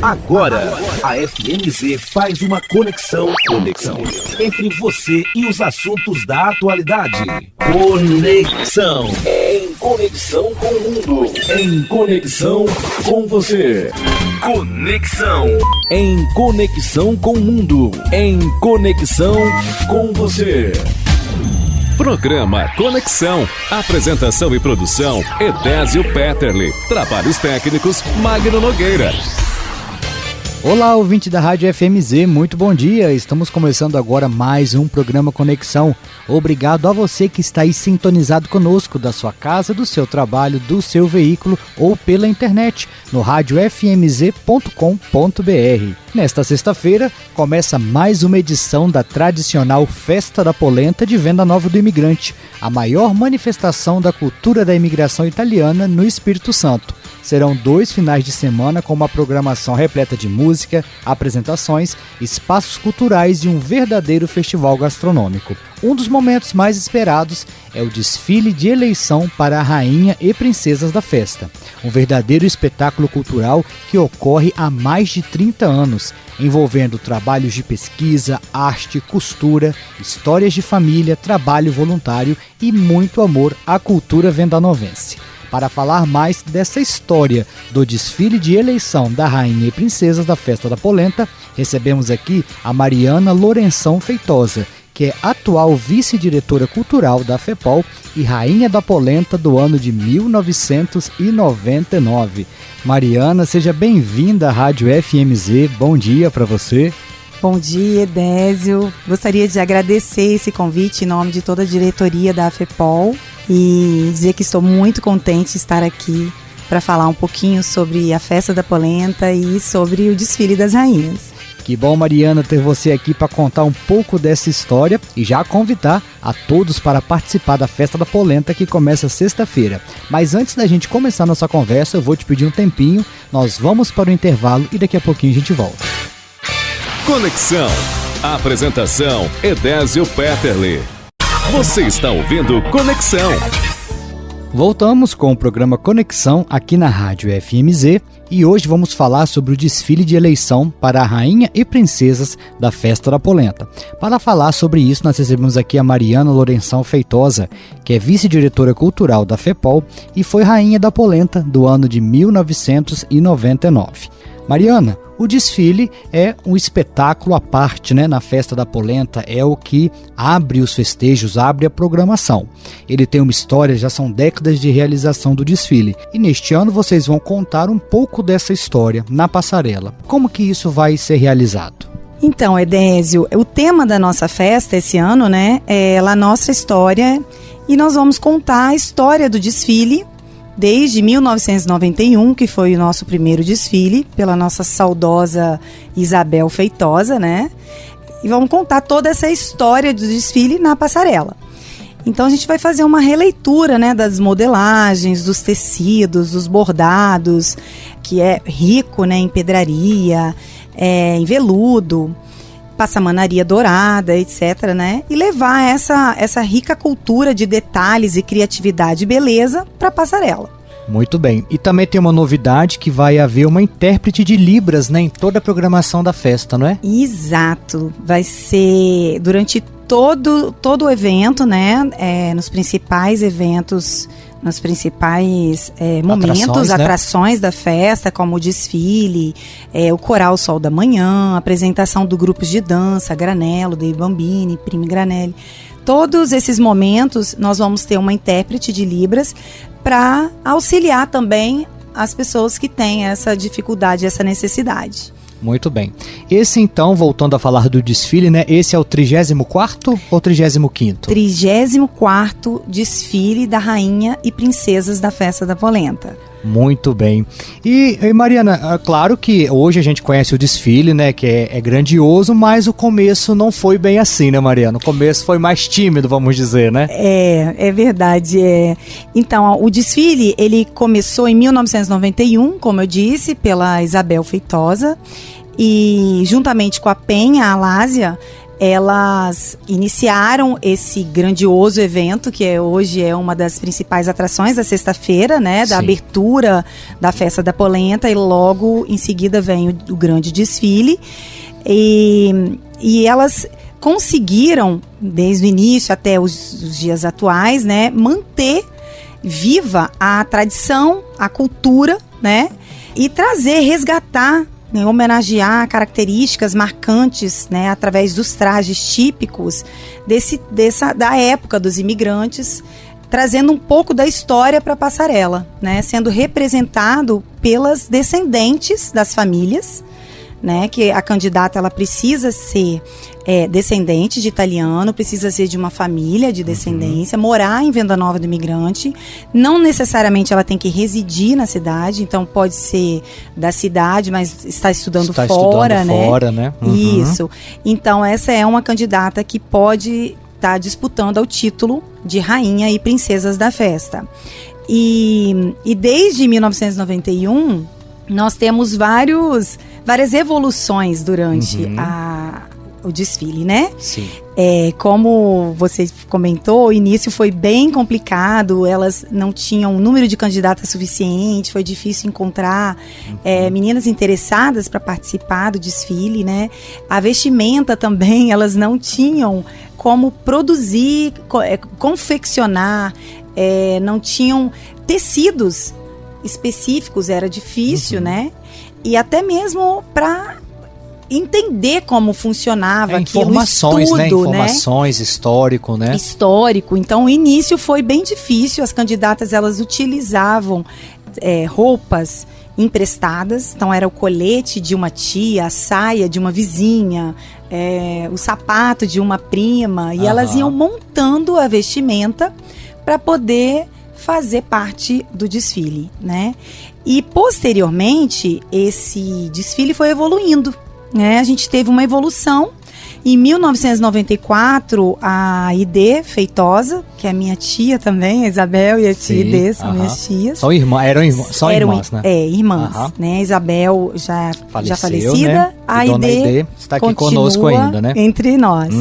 Agora, a FMZ faz uma conexão entre você e os assuntos da atualidade. Conexão. Em conexão com o mundo. Em conexão com você. Conexão. Em conexão com o mundo. Em conexão com você. Programa Conexão. Apresentação e produção, Edésio Petterle. Trabalhos técnicos, Magno Nogueira. Olá, ouvinte da Rádio FMZ, muito bom dia. Estamos começando agora mais um programa Conexão. Obrigado a você que está aí sintonizado conosco, da sua casa, do seu trabalho, do seu veículo ou pela internet, no radiofmz.com.br. Nesta sexta-feira, começa mais uma edição da tradicional Festa da Polenta de Venda Nova do Imigrante, a maior manifestação da cultura da imigração italiana no Espírito Santo. Serão 2 finais de semana com uma programação repleta de música, apresentações, espaços culturais e um verdadeiro festival gastronômico. Um dos momentos mais esperados é o desfile de eleição para a rainha e princesas da festa. Um verdadeiro espetáculo cultural que ocorre há mais de 30 anos, envolvendo trabalhos de pesquisa, arte, costura, histórias de família, trabalho voluntário e muito amor à cultura vendanovense. Para falar mais dessa história do desfile de eleição da Rainha e Princesas da Festa da Polenta, recebemos aqui a Mariana Lourenção Feitosa, que é atual vice-diretora cultural da FEPOL e Rainha da Polenta do ano de 1999. Mariana, seja bem-vinda à Rádio FMZ, bom dia para você. Bom dia, Edésio. Gostaria de agradecer esse convite em nome de toda a diretoria da FEPOL e dizer que estou muito contente de estar aqui para falar um pouquinho sobre a Festa da Polenta e sobre o desfile das rainhas. Que bom, Mariana, ter você aqui para contar um pouco dessa história e já convidar a todos para participar da Festa da Polenta que começa sexta-feira. Mas antes da gente começar nossa conversa, eu vou te pedir um tempinho, nós vamos para o intervalo e daqui a pouquinho a gente volta. Conexão. Apresentação, Edésio Petterle. Você está ouvindo Conexão. Voltamos com o programa Conexão aqui na Rádio FMZ e hoje vamos falar sobre o desfile de eleição para a Rainha e Princesas da Festa da Polenta. Para falar sobre isso, nós recebemos aqui a Mariana Lourenção Feitosa, que é vice-diretora cultural da FEPOL e foi Rainha da Polenta do ano de 1999. Mariana, o desfile é um espetáculo à parte, né? Na Festa da Polenta, é o que abre os festejos, abre a programação. Ele tem uma história, já são décadas de realização do desfile. E neste ano vocês vão contar um pouco dessa história na passarela. Como que isso vai ser realizado? Então, Edésio, o tema da nossa festa esse ano, né, é a nossa história, e nós vamos contar a história do desfile desde 1991, que foi o nosso primeiro desfile, pela nossa saudosa Isabel Feitosa, né? E vamos contar toda essa história do desfile na passarela. Então a gente vai fazer uma releitura, né, das modelagens, dos tecidos, dos bordados, que é rico, né, em pedraria, em veludo, passamanaria dourada, etc., né? E levar essa rica cultura de detalhes e criatividade e beleza para a passarela. Muito bem. E também tem uma novidade que vai haver uma intérprete de Libras, né, em toda a programação da festa, não é? Exato. Vai ser durante todo o evento, né? Nos principais eventos, nos principais momentos, atrações, né, da festa, como o desfile, o Coral Sol da Manhã, a apresentação do grupos de dança, Granello, Dei Bambini, Primi Granelli. Todos esses momentos nós vamos ter uma intérprete de Libras para auxiliar também as pessoas que têm essa dificuldade, essa necessidade. Muito bem. Esse então, voltando a falar do desfile, né? Esse é o 34º ou 35º? 34º desfile da Rainha e Princesas da Festa da Polenta. Muito bem. E Mariana, claro que hoje a gente conhece o desfile, né, que é grandioso, mas o começo não foi bem assim, né, Mariana? O começo foi mais tímido, vamos dizer, né? É verdade. Então, o desfile, ele começou em 1991, como eu disse, pela Isabel Feitosa, e juntamente com a Penha Alásia, elas iniciaram esse grandioso evento, que hoje é uma das principais atrações da sexta-feira, né? Da abertura da festa da polenta, e logo em seguida vem o grande desfile. E elas conseguiram, desde o início até os dias atuais, né? Manter viva a tradição, a cultura, né? E resgatar, né, homenagear características marcantes, né, através dos trajes típicos da época dos imigrantes, trazendo um pouco da história para a passarela, né, sendo representado pelas descendentes das famílias, né, que a candidata ela precisa ser descendente de italiano, precisa ser de uma família de descendência, morar em Venda Nova do Imigrante, não necessariamente ela tem que residir na cidade, então pode ser da cidade, mas está estudando fora, né? Isso. Então essa é uma candidata que pode estar disputando ao título de rainha e princesas da festa. E desde 1991 nós temos várias evoluções durante o desfile, né? Sim. Como você comentou, o início foi bem complicado, elas não tinham um número de candidatas suficiente, foi difícil encontrar meninas interessadas para participar do desfile, né? A vestimenta também, elas não tinham como produzir, confeccionar, não tinham tecidos específicos, era difícil, né? E até mesmo para entender como funcionava aquilo, informações, estudo, né? Informações, histórico, né? Histórico. Então, o início foi bem difícil. As candidatas, elas utilizavam roupas emprestadas. Então, era o colete de uma tia, a saia de uma vizinha, o sapato de uma prima. E elas iam montando a vestimenta para poder fazer parte do desfile, né? E posteriormente esse desfile foi evoluindo, né? A gente teve uma evolução. Em 1994, a ID Feitosa, que é minha tia também, a Isabel e a tia ID são minhas tias. São irmãs, né? Irmãs, né? Isabel já falecida, né? A ID está aqui conosco ainda, né? Entre nós.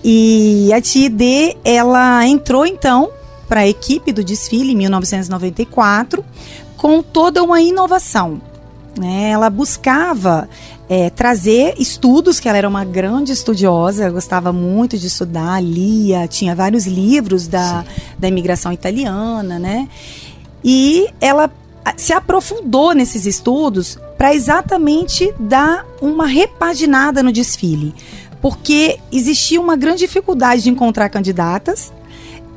E a tia ID, ela entrou então para a equipe do desfile em 1994 com toda uma inovação, né? Ela buscava trazer estudos, que ela era uma grande estudiosa, gostava muito de estudar, lia, tinha vários livros da imigração italiana, né? E ela se aprofundou nesses estudos para exatamente dar uma repaginada no desfile, porque existia uma grande dificuldade de encontrar candidatas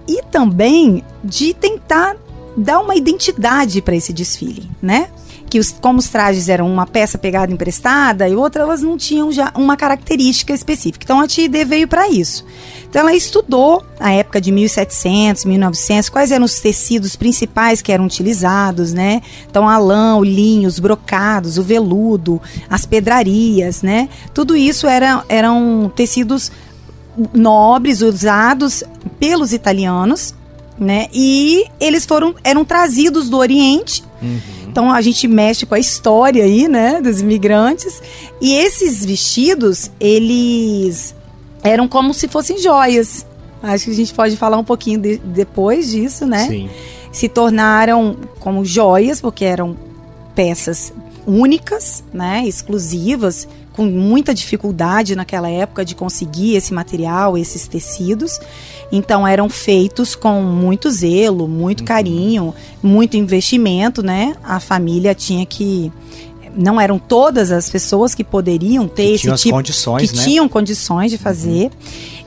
e também de tentar dar uma identidade para esse desfile, né? Que como os trajes eram uma peça pegada emprestada e outra, elas não tinham já uma característica específica. Então a TID veio para isso. Então ela estudou a época de 1700, 1900, quais eram os tecidos principais que eram utilizados, né? Então a lã, o linho, os brocados, o veludo, as pedrarias, né? Tudo isso eram tecidos nobres, usados pelos italianos, né? E eles eram trazidos do Oriente. Então a gente mexe com a história aí, né, dos imigrantes. E esses vestidos, eles eram como se fossem joias. Acho que a gente pode falar um pouquinho depois disso, né? Sim. Se tornaram como joias, porque eram peças únicas, né, exclusivas, com muita dificuldade naquela época de conseguir esse material, esses tecidos. Então eram feitos com muito zelo, muito carinho, muito investimento, né? A família tinha que... Não eram todas as pessoas que poderiam ter esse tipo... condições, né? Tinham condições de fazer.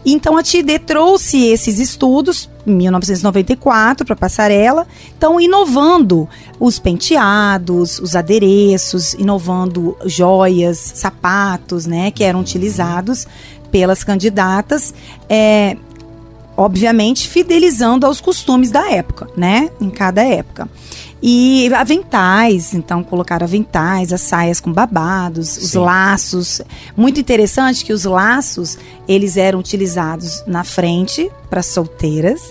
Então a TID trouxe esses estudos em 1994 para a passarela, então inovando os penteados, os adereços, inovando joias, sapatos, né, que eram utilizados pelas candidatas, obviamente fidelizando aos costumes da época, né, em cada época. E aventais, então colocaram aventais, as saias com babados, os laços. Muito interessante que os laços, eles eram utilizados na frente para solteiras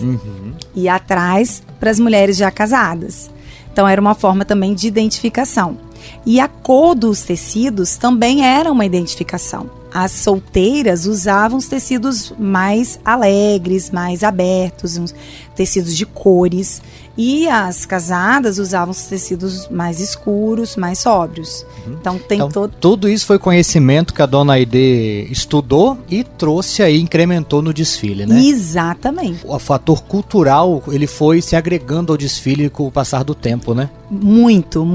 e atrás para as mulheres já casadas. Então era uma forma também de identificação. E a cor dos tecidos também era uma identificação. as solteiras usavam os tecidos mais alegres, mais abertos, uns tecidos de cores. E as casadas usavam os tecidos mais escuros, mais sóbrios. Então tem tudo isso foi conhecimento que a dona Aide estudou e trouxe aí, incrementou no desfile, né? Exatamente. O fator cultural, ele foi se agregando ao desfile com o passar do tempo, né? Muito,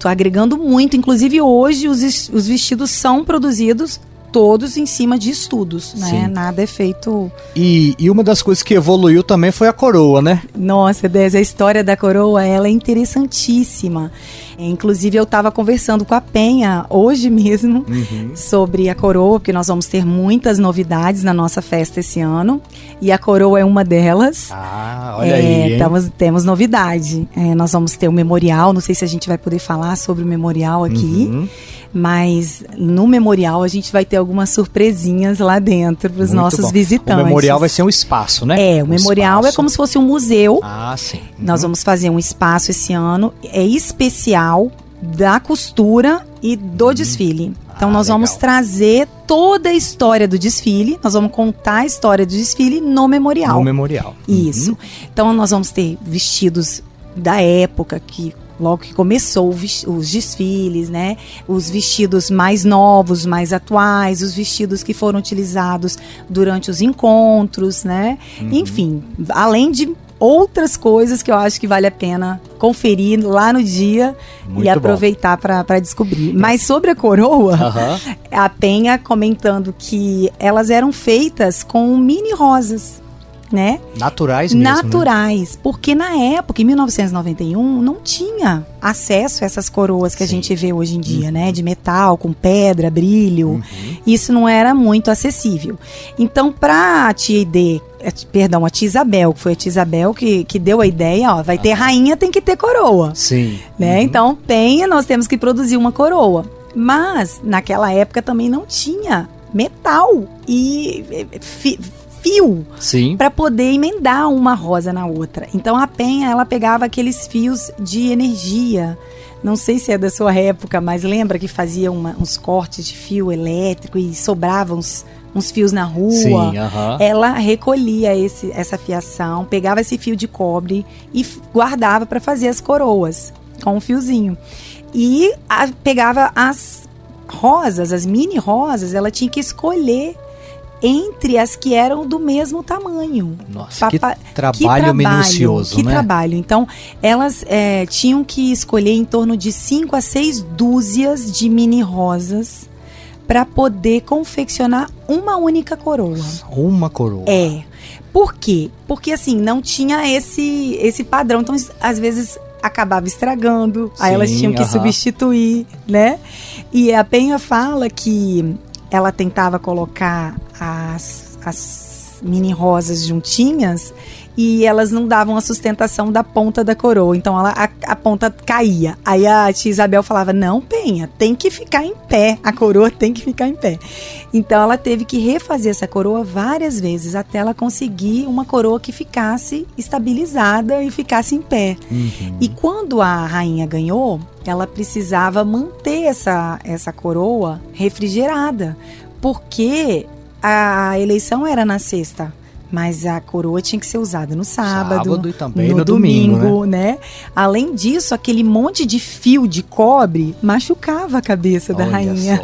agregando muito. Inclusive hoje os vestidos são produzidos todos em cima de estudos, né? Sim. Nada é feito... E uma das coisas que evoluiu também foi a coroa, né? Nossa, Dez, a história da coroa, ela é interessantíssima. Inclusive, eu estava conversando com a Penha hoje mesmo sobre a coroa, porque nós vamos ter muitas novidades na nossa festa esse ano. E a coroa é uma delas. Ah, olha aí, hein? Temos novidade. Nós vamos ter o memorial, não sei se a gente vai poder falar sobre o memorial aqui. Mas no memorial a gente vai ter algumas surpresinhas lá dentro para os nossos visitantes. O memorial vai ser um espaço, né? O memorial é como se fosse um museu. Ah, sim. Nós vamos fazer um espaço esse ano, especial da costura e do desfile. Então nós vamos trazer toda a história do desfile, nós vamos contar a história do desfile no memorial. No memorial. Isso. Então nós vamos ter vestidos da época que... Logo que começou os desfiles, né? Os vestidos mais novos, mais atuais, os vestidos que foram utilizados durante os encontros, né? Enfim, além de outras coisas que eu acho que vale a pena conferir lá no dia e aproveitar para descobrir. Mas sobre a coroa, a Penha comentando que elas eram feitas com mini rosas, né? Naturais mesmo, Naturais, né? Porque na época, em 1991, não tinha acesso a essas coroas que a gente vê hoje em dia, né? De metal, com pedra, brilho. Isso não era muito acessível. Então, para a tia a tia Isabel, que foi a tia Isabel que deu a ideia, ó, vai ter rainha, tem que ter coroa. Sim. Né? Então, Penha, nós temos que produzir uma coroa. Mas, naquela época também não tinha metal e fio para poder emendar uma rosa na outra. Então a Penha, ela pegava aqueles fios de energia. Não sei se é da sua época, mas lembra que fazia uns cortes de fio elétrico e sobravam uns fios na rua? Sim, Ela recolhia essa fiação, pegava esse fio de cobre e guardava para fazer as coroas com um fiozinho. E pegava as rosas, as mini rosas, ela tinha que escolher entre as que eram do mesmo tamanho. Nossa, que trabalho minucioso, né? Que trabalho. Então, elas tinham que escolher em torno de 5 a 6 dúzias de mini rosas para poder confeccionar uma única coroa. Uma coroa. Por quê? Porque, assim, não tinha esse padrão. Então, às vezes, acabava estragando. Aí elas tinham que substituir, né? E a Penha fala que ela tentava colocar as mini rosas juntinhas e elas não davam a sustentação da ponta da coroa. Então a ponta caía. Aí a tia Isabel falava, não, Penha, tem que ficar em pé. A coroa tem que ficar em pé. Então ela teve que refazer essa coroa várias vezes até ela conseguir uma coroa que ficasse estabilizada e ficasse em pé. E quando a rainha ganhou, ela precisava manter essa coroa refrigerada, porque a eleição era na sexta, mas a coroa tinha que ser usada no sábado e também no domingo, né? Além disso, aquele monte de fio de cobre machucava a cabeça da rainha.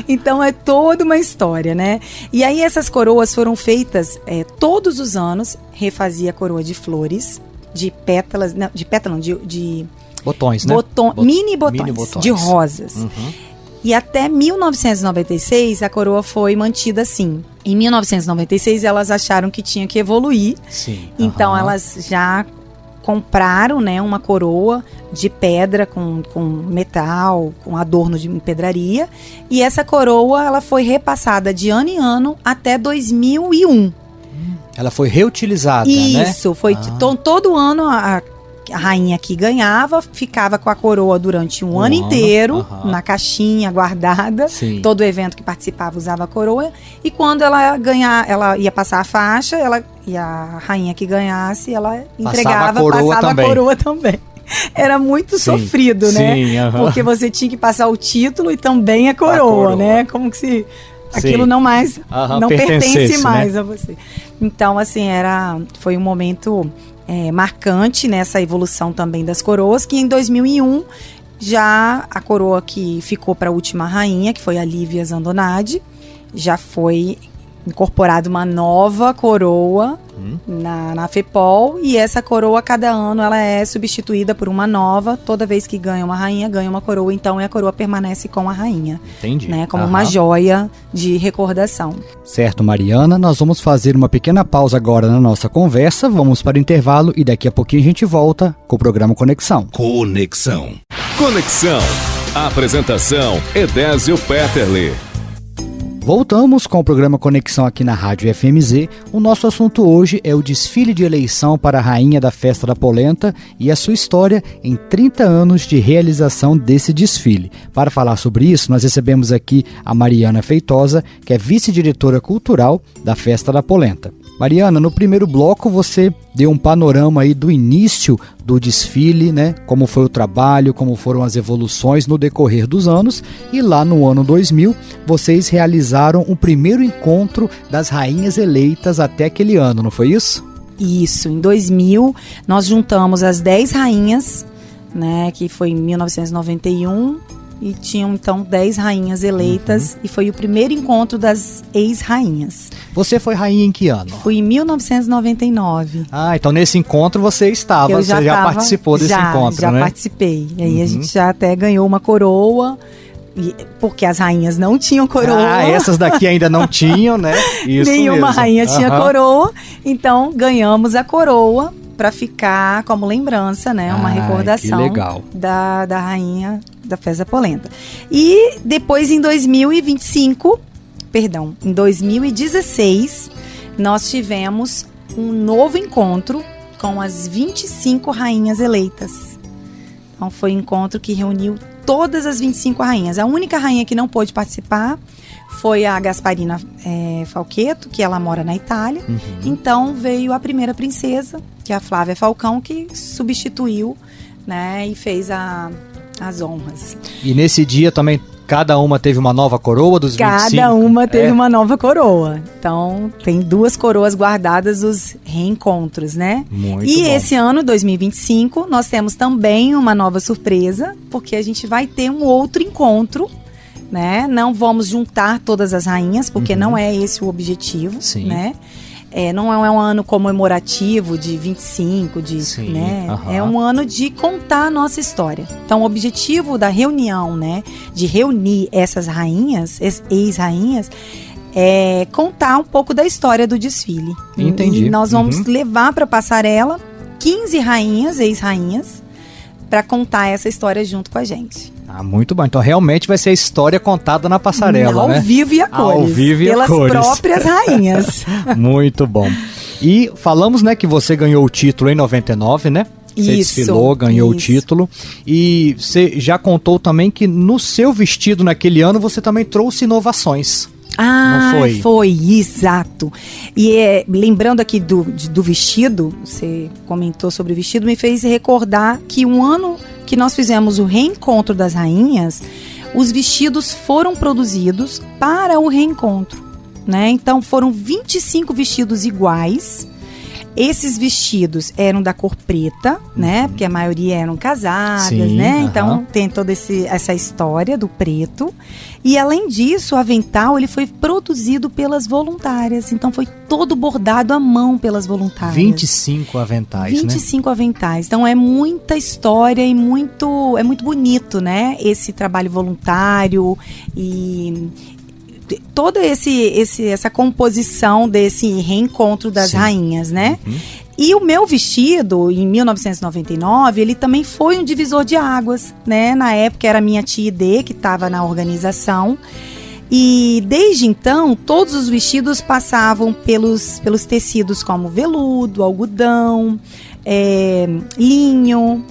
Então é toda uma história, né? E aí essas coroas foram feitas todos os anos, refazia a coroa de flores, de pétalas, não, de botões, né? Mini botões de rosas. E até 1996 a coroa foi mantida assim. Em 1996 elas acharam que tinha que evoluir. Sim. Então elas já compraram, né, uma coroa de pedra com metal, com adorno de pedraria. E essa coroa ela foi repassada de ano em ano até 2001. Ela foi reutilizada, né? Isso, foi todo ano a rainha que ganhava ficava com a coroa durante um ano inteiro, na caixinha guardada. Sim. Todo evento que participava usava a coroa. E quando ela ia passar a faixa, e a rainha que ganhasse, ela entregava, passava a coroa também. era muito sofrido, né? Sim, porque você tinha que passar o título e também a coroa, né? Como que se aquilo não pertence mais, né, a você. Então, assim, foi um momento marcante nessa evolução também das coroas, que em 2001 já a coroa que ficou para a última rainha, que foi a Lívia Zandonade, já foi incorporada uma nova coroa na FEPOL, e essa coroa, cada ano, ela é substituída por uma nova. Toda vez que ganha uma rainha, ganha uma coroa, então a coroa permanece com a rainha. Entendi. Né, como uma joia de recordação. Certo, Mariana, nós vamos fazer uma pequena pausa agora na nossa conversa, vamos para o intervalo e daqui a pouquinho a gente volta com o programa Conexão. Conexão. Conexão. Apresentação: Edésio Petterle. Voltamos com o programa Conexão aqui na Rádio FMZ. O nosso assunto hoje é o desfile de eleição para a Rainha da Festa da Polenta e a sua história em 30 anos de realização desse desfile. Para falar sobre isso, nós recebemos aqui a Mariana Feitosa, que é vice-diretora cultural da Festa da Polenta. Mariana, no primeiro bloco você deu um panorama aí do início do desfile, né? Como foi o trabalho, como foram as evoluções no decorrer dos anos. E lá no ano 2000, vocês realizaram o primeiro encontro das rainhas eleitas até aquele ano, não foi isso? Isso, em 2000 nós juntamos as 10 rainhas, né? Que foi em 1991... E tinham, então, 10 rainhas eleitas. E foi o primeiro encontro das ex-rainhas. Você foi rainha em que ano? Fui em 1999. Ah, então nesse encontro você estava, você já participou desse encontro, né? Já participei. E aí a gente já até ganhou uma coroa, porque as rainhas não tinham coroa. Ah, essas daqui ainda não tinham, né? Isso Nenhuma mesmo. Rainha tinha coroa. Então, ganhamos a coroa para ficar como lembrança, né? Uma recordação que legal. Da rainha da Festa da Polenta. E depois em 2016, nós tivemos um novo encontro com as 25 rainhas eleitas. Então foi um encontro que reuniu todas as 25 rainhas. A única rainha que não pôde participar foi a Gasparina Falquetto, que ela mora na Itália. Então veio a primeira princesa, que é a Flávia Falcão, que substituiu, né, e fez as honras. E nesse dia também cada uma teve uma nova coroa dos 25? Cada uma teve uma nova coroa. Então tem 2 coroas guardadas dos reencontros, né? Muito e bom. Esse ano, 2025, nós temos também uma nova surpresa, porque a gente vai ter um outro encontro, né? Não vamos juntar todas as rainhas, porque não é esse o objetivo, Sim. né? Não é um ano comemorativo de 25, né? É um ano de contar a nossa história. Então, o objetivo da reunião, né, de reunir essas rainhas, ex-rainhas, é contar um pouco da história do desfile. Entendi. E nós vamos levar para a passarela 15 rainhas, ex-rainhas, para contar essa história junto com a gente. Ah, muito bom. Então realmente vai ser a história contada na passarela, né? Ao vivo e a cores. Ao vivo e a cores. Pelas próprias rainhas. Muito bom. E falamos, né, que você ganhou o título em 99, né? Você desfilou, ganhou o título. E você já contou também que no seu vestido naquele ano você também trouxe inovações. Ah, não foi? Foi, exato. E lembrando aqui do vestido, você comentou sobre o vestido, me fez recordar que um ano que nós fizemos o reencontro das rainhas, os vestidos foram produzidos para o reencontro, né? Então foram 25 vestidos iguais. Esses vestidos eram da cor preta, né? Porque a maioria eram casadas, Sim, né? Então tem toda essa história do preto. E além disso, o avental ele foi produzido pelas voluntárias. Então foi todo bordado à mão pelas voluntárias. 25 aventais, 25 aventais. Então é muita história e é muito bonito, né? Esse trabalho voluntário e toda essa composição desse reencontro das rainhas, né? E o meu vestido, em 1999, ele também foi um divisor de águas, né? Na época era a minha tia Idê, que estava na organização. E desde então, todos os vestidos passavam pelos tecidos como veludo, algodão, linho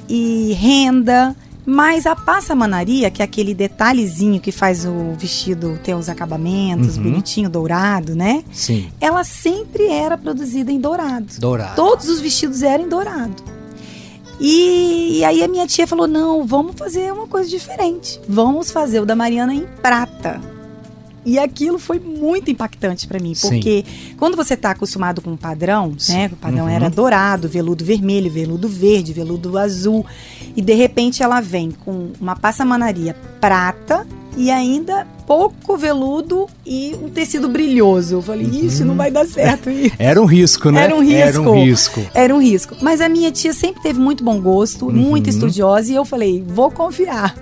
e renda. Mas a passamanaria, que é aquele detalhezinho que faz o vestido ter os acabamentos, bonitinho, dourado, né? Sim. Ela sempre era produzida em dourado. Dourado. Todos os vestidos eram em dourado. E aí a minha tia falou, não, vamos fazer uma coisa diferente. Vamos fazer o da Mariana em prata. E aquilo foi muito impactante para mim, porque quando você está acostumado com um padrão, né? O padrão era dourado, veludo vermelho, veludo verde, veludo azul. E de repente ela vem com uma passamanaria prata e ainda pouco veludo e um tecido brilhoso. Eu falei, isso não vai dar certo. Isso. Era um risco, né? Era um risco. Mas a minha tia sempre teve muito bom gosto, muito estudiosa, e eu falei, vou confiar.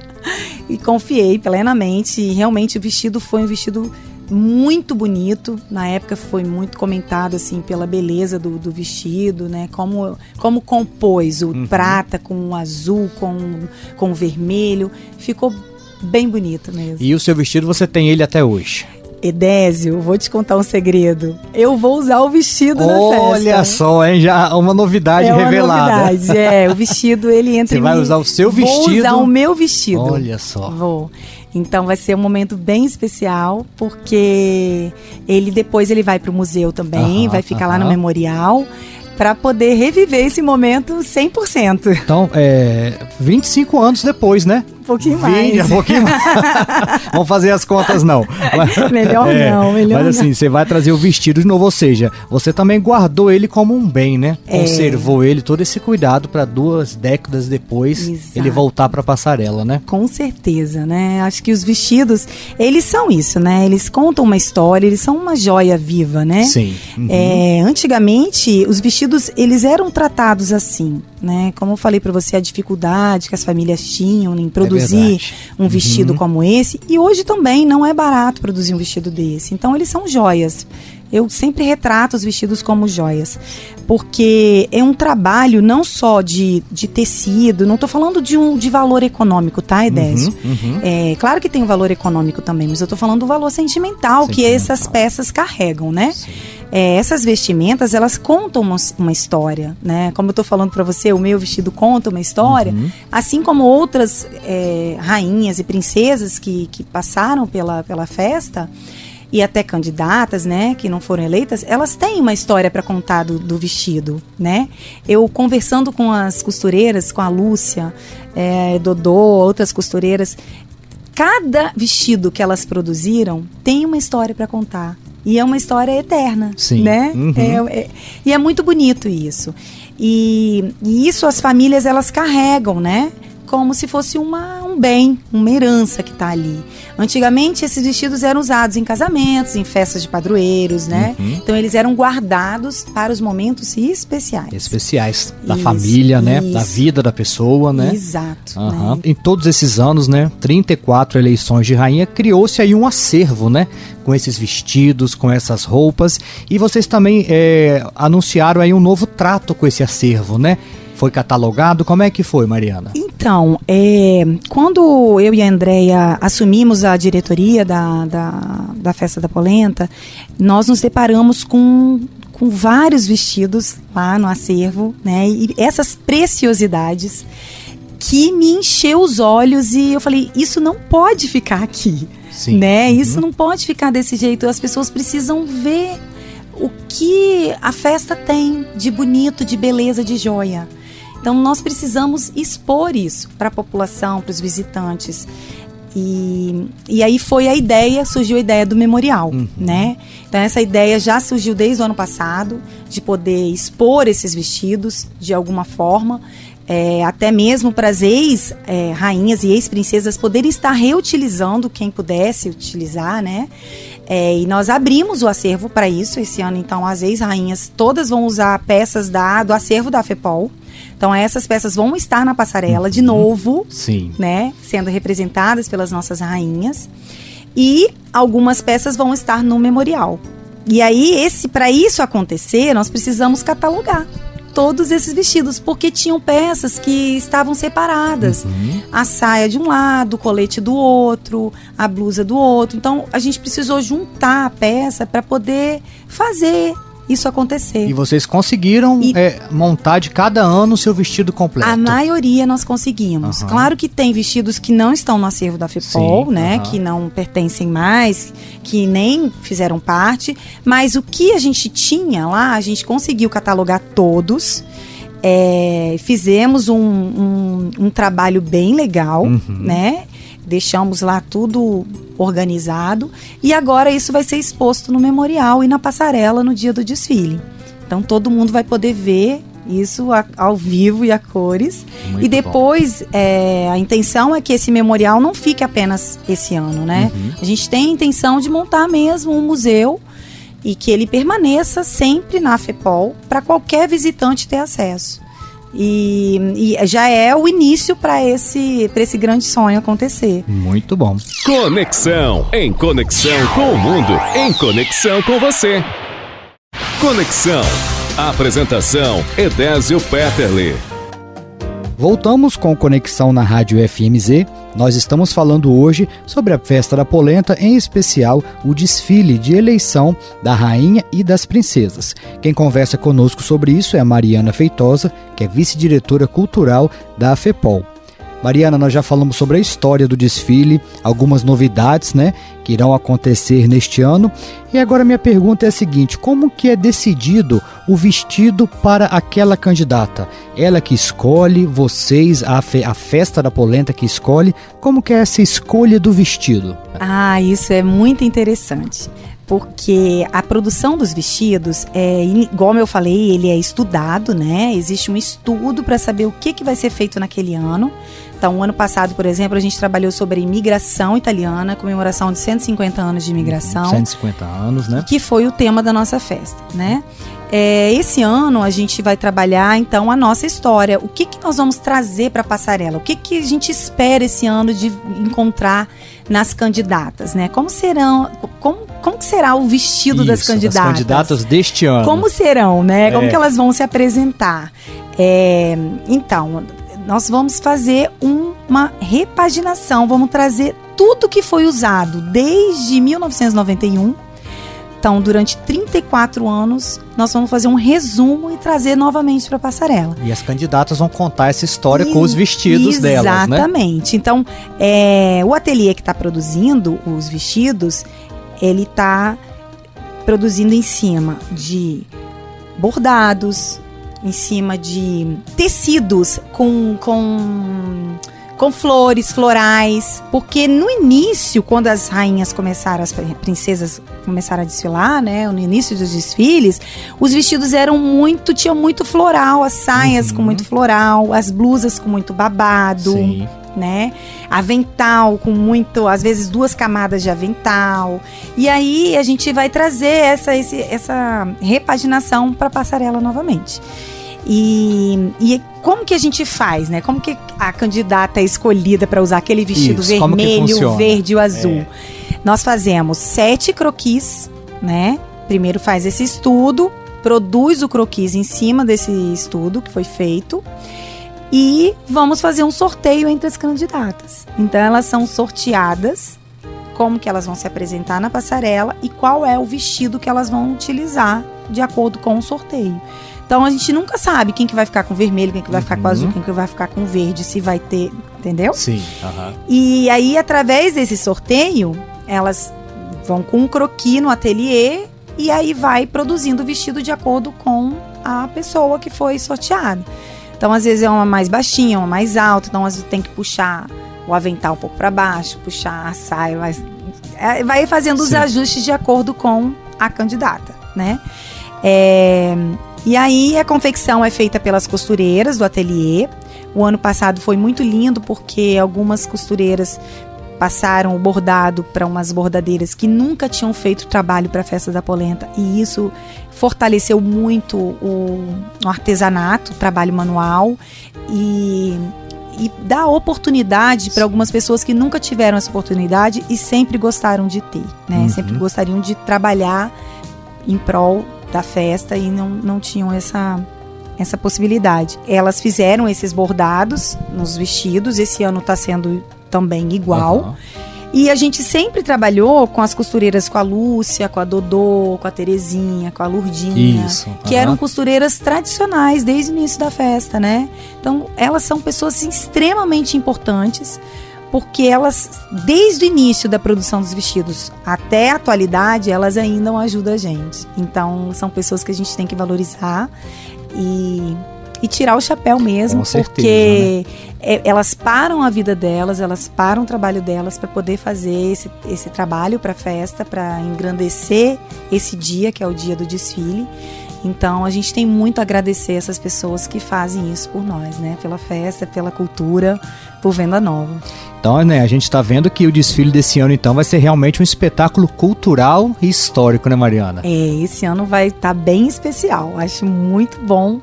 E confiei plenamente, e realmente o vestido foi um vestido muito bonito. Na época foi muito comentado assim pela beleza do vestido, né? Como compôs o prata com o azul, com o vermelho. Ficou bem bonito mesmo. E o seu vestido, você tem ele até hoje? Edésio, vou te contar um segredo. Eu vou usar o vestido na festa. Olha só, hein? Já uma novidade revelada. Uma novidade, o vestido, ele entra Você vai usar o seu vestido? Vou usar o meu vestido. Olha só. Vou. Então vai ser um momento bem especial, porque depois ele vai para o museu também, vai ficar lá no memorial, para poder reviver esse momento 100%. Então, 25 anos depois, né? Um pouquinho mais. Um pouquinho mais. Vamos fazer as contas, não. Melhor não. Mas assim, você vai trazer o vestido de novo, ou seja, você também guardou ele como um bem, né? Conservou ele, todo esse cuidado para 2 décadas depois ele voltar para a passarela, né? Com certeza, né? Acho que os vestidos, eles são isso, né? Eles contam uma história, eles são uma joia viva, né? Sim. Antigamente, os vestidos, eles eram tratados assim, né? Como eu falei para você, a dificuldade que as famílias tinham em produzir um vestido como esse, e hoje também não é barato produzir um vestido desse. Então eles são joias. Eu sempre retrato os vestidos como joias, porque é um trabalho não só de tecido, não estou falando de valor econômico, tá, Edésio? Claro que tem o valor econômico também, mas eu estou falando do valor sentimental que essas peças carregam, né? Essas vestimentas, elas contam uma história, né? Como eu estou falando para você, o meu vestido conta uma história, assim como outras rainhas e princesas que passaram pela festa, e até candidatas, né, que não foram eleitas, elas têm uma história para contar do vestido, né? Eu conversando com as costureiras, com a Lúcia, Dodô, outras costureiras, cada vestido que elas produziram tem uma história para contar. E é uma história eterna, né? E é muito bonito isso. E isso as famílias, elas carregam, né? Como se fosse um bem, uma herança que está ali. Antigamente, esses vestidos eram usados em casamentos, em festas de padroeiros, né? Então, eles eram guardados para os momentos especiais. Especiais da família, né? Da vida da pessoa, né? Exato. Né? Em todos esses anos, né? 34 eleições de rainha, criou-se aí um acervo, né? Com esses vestidos, com essas roupas. E vocês também anunciaram aí um novo trato com esse acervo, né? Foi catalogado? Como é que foi, Mariana? Então, quando eu e a Andréia assumimos a diretoria da Festa da Polenta, nós nos deparamos com vários vestidos lá no acervo, né? E essas preciosidades que me encheu os olhos, e eu falei, isso não pode ficar aqui, né? Isso não pode ficar desse jeito, as pessoas precisam ver o que a festa tem de bonito, de beleza, de joia. Então, nós precisamos expor isso para a população, para os visitantes. E aí surgiu a ideia do memorial, né? Então, essa ideia já surgiu desde o ano passado, de poder expor esses vestidos de alguma forma, até mesmo para as ex-rainhas e ex-princesas poderem estar reutilizando, quem pudesse utilizar, né? E nós abrimos o acervo para isso esse ano. Então, as ex-rainhas todas vão usar peças do acervo da FEPOL. Então, essas peças vão estar na passarela de novo, né, sendo representadas pelas nossas rainhas. E algumas peças vão estar no memorial. E aí, para isso acontecer, nós precisamos catalogar todos esses vestidos, porque tinham peças que estavam separadas. A saia de um lado, o colete do outro, a blusa do outro. Então, a gente precisou juntar a peça para poder fazer isso acontecer. E vocês conseguiram montar de cada ano o seu vestido completo? A maioria nós conseguimos. Claro que tem vestidos que não estão no acervo da FEPOL, né? Que não pertencem mais, que nem fizeram parte. Mas o que a gente tinha lá, a gente conseguiu catalogar todos. fizemos um trabalho bem legal, né? Deixamos lá tudo organizado e agora isso vai ser exposto no memorial e na passarela no dia do desfile. Então todo mundo vai poder ver isso ao vivo e a cores. Muito e depois a intenção é que esse memorial não fique apenas esse ano, né? A gente tem a intenção de montar mesmo um museu e que ele permaneça sempre na FEPOL para qualquer visitante ter acesso. E já é o início para esse grande sonho acontecer. Muito bom. Conexão, em conexão com o mundo, em conexão com você. Conexão. Apresentação, Edésio Peterle. Voltamos com Conexão na Rádio FMZ. Nós estamos falando hoje sobre a Festa da Polenta, em especial o desfile de eleição da Rainha e das Princesas. Quem conversa conosco sobre isso é a Mariana Feitosa, que é vice-diretora cultural da FEPOL. Mariana, nós já falamos sobre a história do desfile, algumas novidades, né, que irão acontecer neste ano. E agora minha pergunta é a seguinte: como que é decidido o vestido para aquela candidata? Ela que escolhe, vocês, a Festa da Polenta que escolhe, como que é essa escolha do vestido? Isso é muito interessante. Porque a produção dos vestidos, igual eu falei, ele é estudado, né? Existe um estudo para saber o que vai ser feito naquele ano. Então, o ano passado, por exemplo, a gente trabalhou sobre a imigração italiana, comemoração de 150 anos de imigração. 150 anos, né? Que foi o tema da nossa festa, né? Esse ano a gente vai trabalhar, então, a nossa história. O que nós vamos trazer para a passarela? O que a gente espera esse ano de encontrar nas candidatas, né? Como que será o vestido das candidatas? Das candidatas deste ano. Como serão, né? Como que elas vão se apresentar? Então, nós vamos fazer uma repaginação, vamos trazer tudo que foi usado desde 1991. Então, durante 34 anos, nós vamos fazer um resumo e trazer novamente para a passarela. E as candidatas vão contar essa história com os vestidos delas, né? Exatamente. Então, o ateliê que está produzindo os vestidos, ele está produzindo em cima de bordados, em cima de tecidos com flores, florais, porque no início, quando as rainhas as princesas começaram a desfilar, né, no início dos desfiles, os vestidos tinham muito floral, as saias com muito floral, as blusas com muito babado, sim, né, avental com muito, às vezes 2 camadas de avental, e aí a gente vai trazer essa repaginação para a passarela novamente. E como que a gente faz, né? Como que a candidata é escolhida para usar aquele vestido vermelho, verde e azul? Nós fazemos 7 croquis, né? Primeiro faz esse estudo, produz o croquis em cima desse estudo que foi feito e vamos fazer um sorteio entre as candidatas. Então elas são sorteadas, como que elas vão se apresentar na passarela e qual é o vestido que elas vão utilizar de acordo com o sorteio. Então a gente nunca sabe quem que vai ficar com vermelho, quem que vai ficar com azul, quem que vai ficar com verde, se vai ter, entendeu? Sim. E aí, através desse sorteio, elas vão com um croquis no ateliê e aí vai produzindo o vestido de acordo com a pessoa que foi sorteada. Então, às vezes é uma mais baixinha, uma mais alta, então às vezes tem que puxar o avental um pouco para baixo, puxar a saia, vai fazendo os ajustes de acordo com a candidata, né? E aí a confecção é feita pelas costureiras do ateliê. O ano passado foi muito lindo porque algumas costureiras passaram o bordado para umas bordadeiras que nunca tinham feito trabalho para a Festa da Polenta, e isso fortaleceu muito o artesanato, o trabalho manual, e dá oportunidade para algumas pessoas que nunca tiveram essa oportunidade e sempre gostaram de ter, né? Sempre gostariam de trabalhar em prol da festa e não tinham essa possibilidade. Elas fizeram esses bordados nos vestidos, esse ano está sendo também igual. E a gente sempre trabalhou com as costureiras, com a Lúcia, com a Dodô, com a Terezinha, com a Lurdinha, que eram costureiras tradicionais desde o início da festa, né? Então, elas são pessoas extremamente importantes, porque elas, desde o início da produção dos vestidos até a atualidade, elas ainda ajudam a gente. Então, são pessoas que a gente tem que valorizar e tirar o chapéu mesmo, Com certeza, porque elas param a vida delas, elas param o trabalho delas para poder fazer esse trabalho para a festa, para engrandecer esse dia, que é o dia do desfile. Então, a gente tem muito a agradecer essas pessoas que fazem isso por nós, né? Pela festa, pela cultura, por Venda Nova. Então, né, a gente está vendo que o desfile desse ano, então, vai ser realmente um espetáculo cultural e histórico, né, Mariana? Esse ano vai estar bem especial. Acho muito bom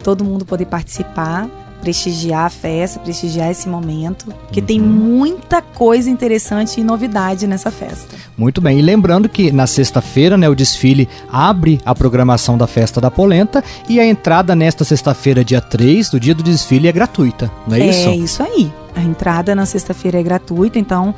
todo mundo poder participar, prestigiar a festa, prestigiar esse momento, porque tem muita coisa interessante e novidade nessa festa. Muito bem, e lembrando que na sexta-feira, né, o desfile abre a programação da Festa da Polenta e a entrada nesta sexta-feira, dia 3, do dia do desfile, é gratuita, não é isso? É isso aí. A entrada na sexta-feira é gratuita, então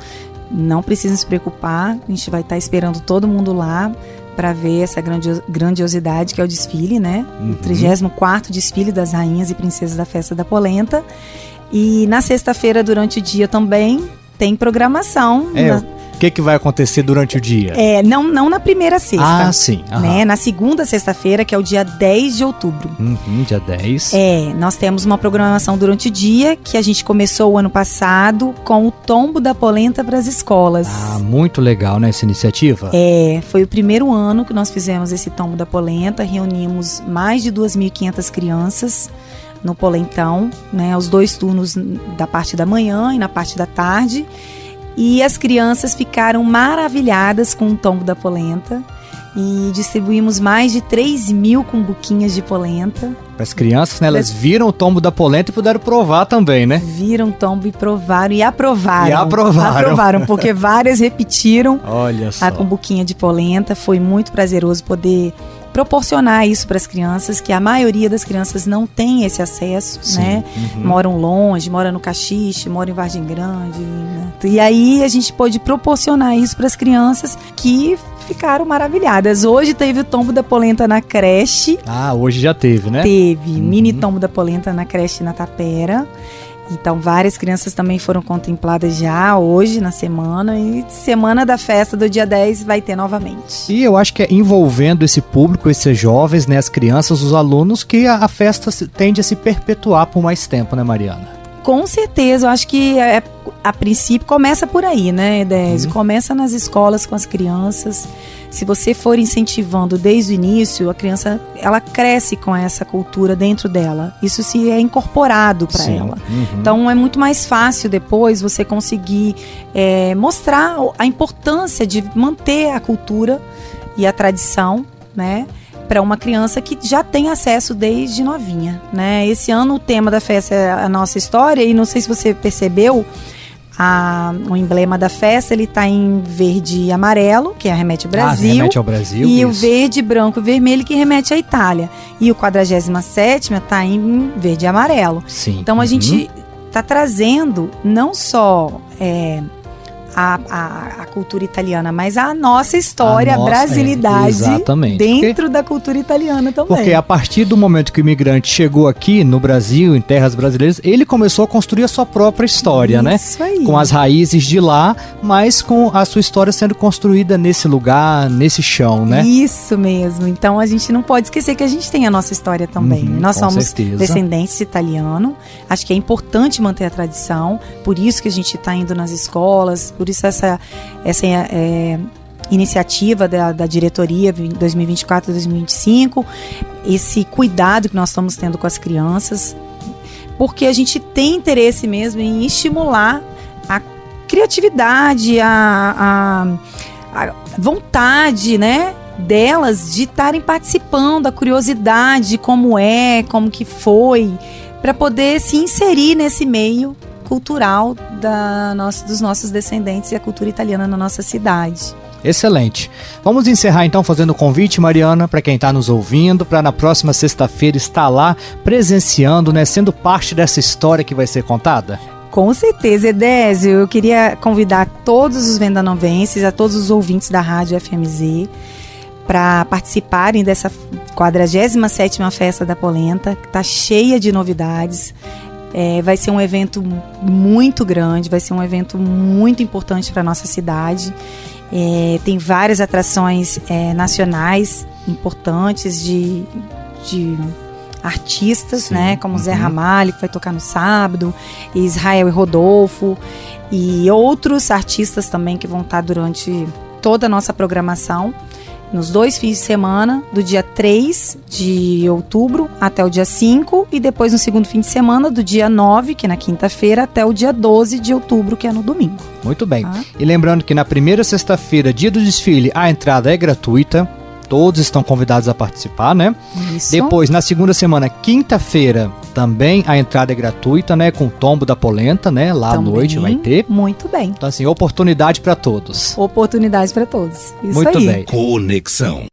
não precisa se preocupar, a gente vai estar esperando todo mundo lá para ver essa grandiosidade que é o desfile, né? O 34º desfile das rainhas e princesas da Festa da Polenta. E na sexta-feira, durante o dia também, tem programação. O que vai acontecer durante o dia? Não na primeira sexta. Ah, sim. Né? Na segunda sexta-feira, que é o dia 10 de outubro. Dia 10. Nós temos uma programação durante o dia, que a gente começou o ano passado com o Tombo da Polenta para as escolas. Ah, muito legal, né, essa iniciativa? Foi o primeiro ano que nós fizemos esse Tombo da Polenta, reunimos mais de 2.500 crianças no polentão, né, os 2 turnos da parte da manhã e na parte da tarde. E as crianças ficaram maravilhadas com o Tombo da Polenta e distribuímos mais de 3.000 cumbuquinhas de polenta. Para as crianças, né? Elas viram o Tombo da Polenta e puderam provar também, né? Viram o tombo e provaram e aprovaram. Aprovaram, porque várias repetiram. Olha só. A cumbuquinha de polenta. Foi muito prazeroso poder proporcionar isso para as crianças, que a maioria das crianças não tem esse acesso, Sim. né? Moram longe, moram no Caxixe, moram em Vargem Grande, né? E aí a gente pôde proporcionar isso para as crianças que ficaram maravilhadas. Hoje teve o Tombo da Polenta na creche. Ah, hoje já teve, né? Teve mini Tombo da Polenta na creche na Tapera. Então, várias crianças também foram contempladas já hoje, na semana. E semana da festa do dia 10 vai ter novamente. E eu acho que é envolvendo esse público, esses jovens, né, as crianças, os alunos, que a festa tende a se perpetuar por mais tempo, né, Mariana? Com certeza, eu acho que a princípio começa por aí, né, Edésio? Começa nas escolas com as crianças. Se você for incentivando desde o início, a criança, ela cresce com essa cultura dentro dela. Isso se é incorporado para ela. Então é muito mais fácil depois você conseguir mostrar a importância de manter a cultura e a tradição, né, para uma criança que já tem acesso desde novinha, né? Esse ano o tema da festa é a nossa história, e não sei se você percebeu, o emblema da festa, ele tá em verde e amarelo, que remete ao Brasil. Remete ao Brasil. E isso. o verde, branco e vermelho, que remete à Itália. E o 47º tá em verde e amarelo. Sim. Então a gente tá trazendo não só a cultura italiana, mas a nossa história, a brasilidade dentro da cultura italiana também. Porque a partir do momento que o imigrante chegou aqui no Brasil, em terras brasileiras, ele começou a construir a sua própria história, né? Isso aí. Com as raízes de lá, mas com a sua história sendo construída nesse lugar, nesse chão, né? Isso mesmo. Então a gente não pode esquecer que a gente tem a nossa história também. Nós somos descendentes de italiano. Acho que é importante manter a tradição. Por isso que a gente está indo nas escolas, por isso essa iniciativa da diretoria 2024-2025, esse cuidado que nós estamos tendo com as crianças, porque a gente tem interesse mesmo em estimular a criatividade, a vontade, né, delas de estarem participando, a curiosidade de como que foi, para poder se inserir nesse meio cultural dos nossos descendentes e a cultura italiana na nossa cidade. Excelente. Vamos encerrar então fazendo o convite, Mariana, para quem está nos ouvindo, para na próxima sexta-feira estar lá presenciando, né, sendo parte dessa história que vai ser contada? Com certeza, Edésio. Eu queria convidar todos os vendanovenses, a todos os ouvintes da Rádio FMZ, para participarem dessa 47ª Festa da Polenta, que está cheia de novidades. Vai ser um evento muito grande, vai ser um evento muito importante para a nossa cidade. Tem várias atrações nacionais importantes de artistas, Sim. né? Como Zé Ramalho, que vai tocar no sábado, Israel e Rodolfo, e outros artistas também que vão estar durante toda a nossa programação, nos 2 fins de semana, do dia 3 de outubro até o dia 5, e depois no segundo fim de semana, do dia 9, que é na quinta-feira, até o dia 12 de outubro, que é no domingo. Muito bem. Tá? E lembrando que na primeira sexta-feira, dia do desfile, a entrada é gratuita. Todos estão convidados a participar, né? Isso. Depois, na segunda semana, quinta-feira, também a entrada é gratuita, né? Com o tombo da polenta, né? Lá à Também, noite vai ter. Muito bem. Então, assim, oportunidade para todos. Oportunidades para todos. Isso Muito aí. bem. Conexão.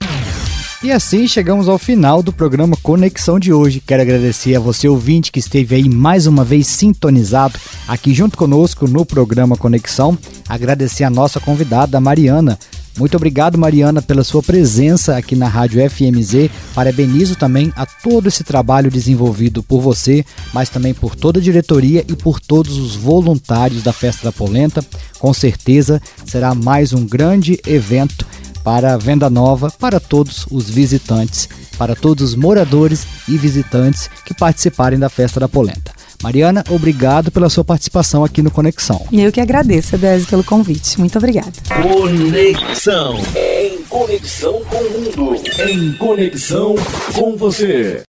E assim chegamos ao final do programa Conexão de hoje. Quero agradecer a você, ouvinte, que esteve aí mais uma vez sintonizado aqui junto conosco no programa Conexão. Agradecer a nossa convidada, a Mariana. Muito obrigado, Mariana, pela sua presença aqui na Rádio FMZ. Parabenizo também a todo esse trabalho desenvolvido por você, mas também por toda a diretoria e por todos os voluntários da Festa da Polenta. Com certeza será mais um grande evento para a Venda Nova, para todos os visitantes, para todos os moradores e visitantes que participarem da Festa da Polenta. Mariana, obrigado pela sua participação aqui no Conexão. Eu que agradeço, Désio, pelo convite. Muito obrigada. Conexão. Em conexão com o mundo. Em conexão com você.